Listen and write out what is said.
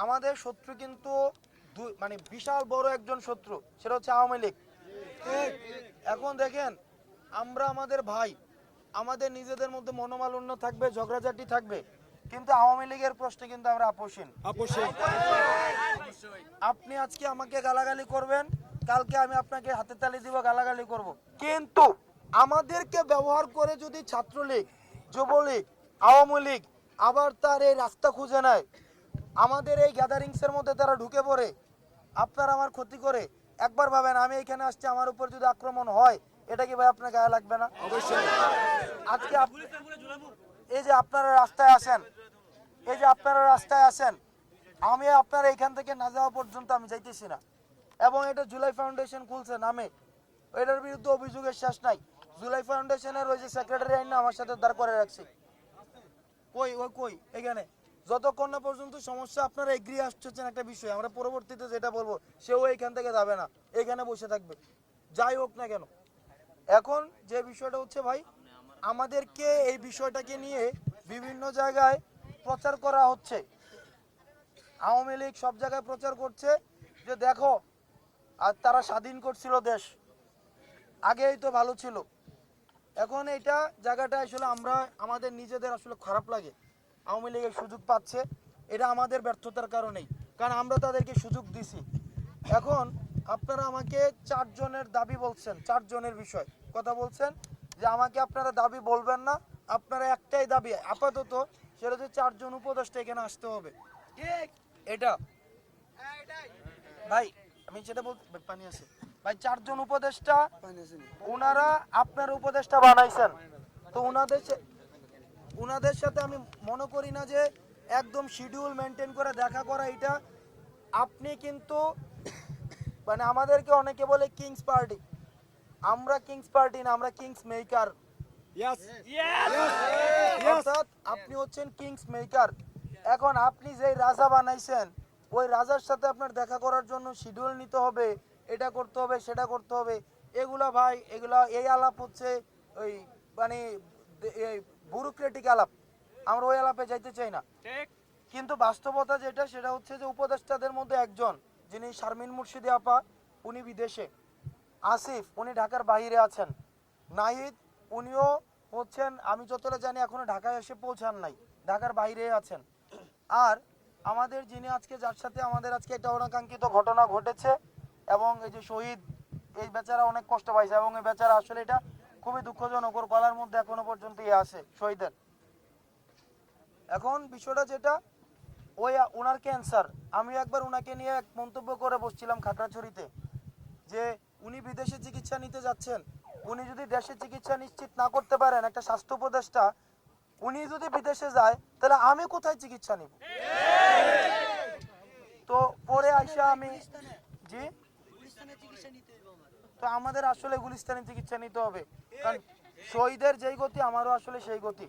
আমাদের শত্রু কিন্তু মানে বিশাল বড় একজন শত্রু, সেটা হচ্ছে আওয়ামী লীগ। এখন দেখেন, আমরা আমাদের ভাই, আমাদের নিজেদের মধ্যে মনোমালিন্য থাকবে, ঝগড়াঝাটি থাকবে, কিন্তু আওয়ামী লীগের প্রশ্নে কিন্তু আমরা আপোষহীন। আপনি আজকে আমাকে গালাগালি করবেন, কালকে আমি আপনাকে হাতে তালি দিব, গালাগালি করব, কিন্তু আমাদেরকে ব্যবহার করে যদি ছাত্রলীগ, যুবলীগ, আওয়ামী লীগ আবার তার এই রাস্তা খুঁজে নেয়, আমাদের এই গ্যাদারিংসের মধ্যে তারা ঢুকে পড়ে আপনার আমার ক্ষতি করে, একবার ভাবেন আমি এখানে আসছি, আমার উপর যদি আক্রমণ হয়, এটা কি ভাই আপনার গায়ে লাগবে না? অবশ্যই। আজকে এই যে আপনারা রাস্তায় আসেন, এই যে আপনারা রাস্তায় আসেন, আমি আপনারা এখান থেকে না যাওয়া পর্যন্ত আমি যাইতেছি না। এবং এটা জুলাই ফাউন্ডেশন খুলছে নামে, এটার বিরুদ্ধে অভিযোগের শেষ নাই। জুলাই ফাউন্ডেশনের ওই যে সেক্রেটারি আইন আমার সাথে দাঁড় করে রাখছি, কই এখানে যতক্ষণ না পর্যন্ত সমস্যা আপনারা এগ্রি আসছেন একটা বিষয়, আমরা পরবর্তীতে যেটা বলবো সেও এইখান থেকে যাবে না, এখানে বসে থাকবে, যাই হোক না কেন। এখন যে বিষয়টা হচ্ছে ভাই, আমাদেরকে এই বিষয়টাকে নিয়ে বিভিন্ন জায়গায় প্রচার করা হচ্ছে। আওয়ামী লীগ সব জায়গায় প্রচার করছে যে দেখো, আর তারা স্বাধীন করছিল দেশ, আগেই তো ভালো ছিল। এখন এইটা জায়গাটা আসলে আমরা আমাদের নিজেদের আসলে খারাপ লাগে, আওয়ামী লীগের সুযোগ পাচ্ছে, এটা আমাদের ব্যর্থতার কারণেই, কারণ আমরা তাদেরকে সুযোগ দিছি। এখন আপনারা আমাকে 4 জনের দাবি বলছেন, 4 জনের বিষয় কথা বলছেন যে আমাকে আপনারা দাবি বলবেন না, আপনারা একটাই দাবি আপাতত, সেটা হচ্ছে 4 জন উপদেষ্টা এখানে আসতে হবে। এটা ভাই আমি সেটা বল, পানি আছে ভাই, 4 জন উপদেষ্টা, ওনারা আপনার উপদেষ্টা বানাইছেন, তো ওনাদের সাথে আমি মনে করি না যে একদম শিডিউল মেনটেন করে দেখা করা এটা। আপনি কিন্তু মানে আমাদেরকে অনেকে বলে কিংস পার্টি, আমরা কিংস পার্টি না, আমরা কিংস মেকার। অর্থাৎ আপনি হচ্ছেন কিংস মেকার। এখন আপনি যেই রাজা বানাইছেন, ওই রাজার সাথে আপনার দেখা করার জন্য শিডিউল নিতে হবে, এটা করতে হবে, সেটা করতে হবে, এগুলা ভাই, এগুলা এই আলাপ হচ্ছে ওই মানে ব্যুরোক্রেটিক আলাপ, আমরা ওই আলাপে যাইতে চাই না। কিন্তু বাস্তবতা যেটা, সেটা হচ্ছে যে উপদেষ্টাদের মধ্যে একজন, যিনি শারমিন মুর্শিদি আপা, উনি বিদেশে, আসিফ উনি ঢাকার বাইরে আছেন, নাহিদ উনিও হচ্ছেন, আমি যতটা জানি এখনো ঢাকায় এসে পৌঁছান নাই, ঢাকার বাইরে আছেন। আর আমাদের যিনি আজকে, যার সাথে আমাদের আজকে এটা অনাকাঙ্ক্ষিত ঘটনা ঘটেছে, এবং এই যে শহীদ, এই বেচারা অনেক কষ্ট পাইছে, এবং এই বেচারা আসলে এটা খুবই দুঃখজনক, ওর গলার মধ্যে এখনো পর্যন্ত ইয়ে আছে শহীদের। এখন বিষয়টা যেটা, ওই ওনার ক্যান্সার, আমি একবার ওনাকে নিয়ে এক মন্তব্য করে বসছিলাম খাগড়াছড়িতে, যে উনি বিদেশে চিকিৎসা নিতে যাচ্ছেন, উনি যদি দেশে চিকিৎসা নিশ্চিত না করতে পারেন, একটা স্বাস্থ্য উপদেষ্টা উনি যদি বিদেশে যায়, তাহলে আমি কোথায় চিকিৎসা নিব? তো পরে আইসা আমি, জি, তো আমাদের আসলে গুলিস্তানে চিকিৎসা নিতে হবে, কারণ শহীদের যেই গতি আমারও আসলে সেই গতি।